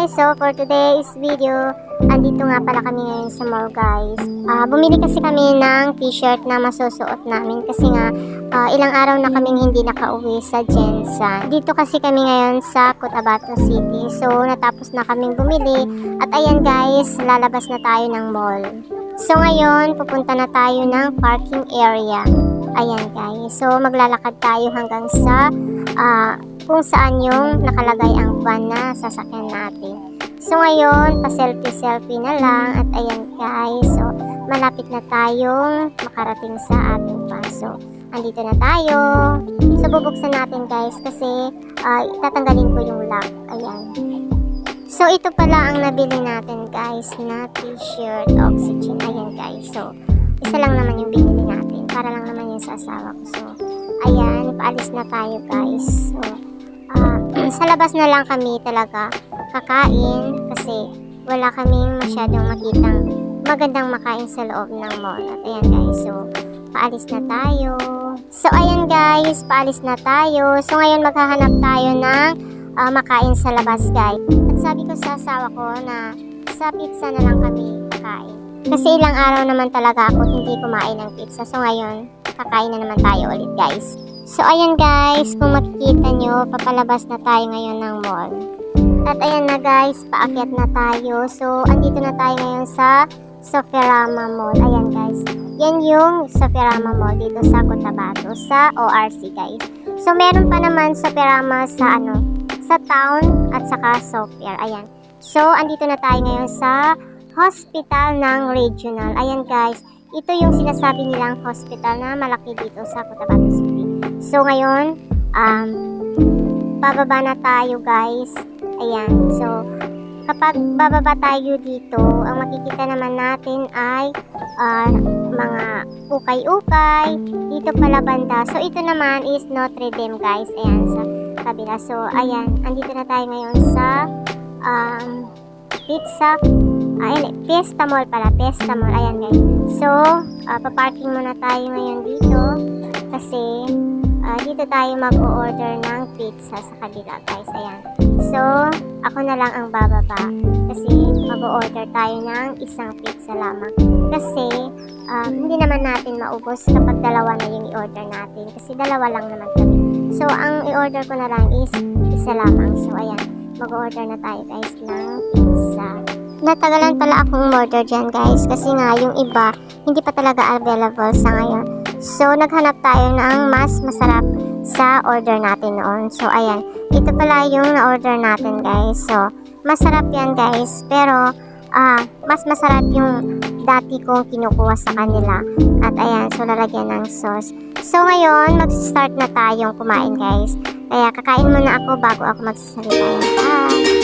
guys! So for today's video, andito nga pala kami ngayon sa mall guys. Bumili kasi kami ng t-shirt na masusuot namin kasi nga ilang araw na kaming hindi nakauwi sa Jensen. Dito kasi kami ngayon sa Cotabato City. So natapos na kaming bumili at ayan guys, lalabas na tayo ng mall. So ngayon, pupunta na tayo ng parking area. Ayan guys, so maglalakad tayo hanggang sa kung saan yung nakalagay ang van na sasakyan natin. So ngayon, pa-selfie-selfie na lang at ayan guys, so malapit na tayong makarating sa ating van. So andito na tayo. So bubuksan natin guys kasi tatanggalin ko yung lock. Ayan. So ito pala ang nabili natin guys na t-shirt Oxygen. Ayan guys, so isa lang naman yung binili natin para lang naman yung sa asawa ko. So ayan, paalis na tayo guys. So sa labas na lang kami talaga kakain kasi wala kaming masyadong makitang magandang makain sa loob ng mall. At ayan guys, so paalis na tayo. So ayan guys, paalis na tayo. So ngayon maghahanap tayo ng makain sa labas guys. At sabi ko sa asawa ko na sa pizza na lang kami kakain. Kasi ilang araw naman talaga ako hindi kumain ng pizza. So ngayon, kakain na naman tayo ulit guys. So ayan guys, kung makikita nyo, papalabas na tayo ngayon ng mall. At ayan na guys, paakyat na tayo. So andito na tayo ngayon sa Sopherama Mall. Ayan guys, yan yung Sopherama Mall dito sa Cotabato, sa ORC guys. So meron pa naman Sopherama sa sa town at saka Sopher. Ayan. So andito na tayo ngayon sa hospital ng regional. Ayan guys, ito yung sinasabi nilang hospital na malaki dito sa Cotabato City. So ngayon, bababa na tayo guys. Ayan, so kapag bababa tayo dito, ang makikita naman natin ay mga ukay-ukay dito pala banda. So ito naman is Notre Dame guys. Ayan, sa kabila. So ayan, andito na tayo ngayon sa Fiesta Mall pala, Fiesta Mall. Ayan guys. So, paparking muna tayo ngayon dito kasi dito tayo mag-o-order ng pizza sa kabila guys. Ayan. So, ako na lang ang bababa kasi mag-o-order tayo ng isang pizza lamang. Kasi, hindi naman natin maubos kapag dalawa na yung i-order natin kasi dalawa lang naman kami. So, ang i-order ko na lang is isa lamang. So, ayan. Mag-o-order na tayo guys ng pizza. Natagalan pala akong order dyan guys kasi nga yung iba hindi pa talaga available sa ngayon. So naghanap tayo ng mas masarap sa order natin noon. So ayan, ito pala yung na-order natin guys. So masarap yan guys, pero mas masarap yung dati kong kinukuha sa kanila. At ayan, so lalagyan ng sauce. So ngayon, mag-start na tayong kumain guys. Kaya kakain muna ako bago ako magsasalita. Bye!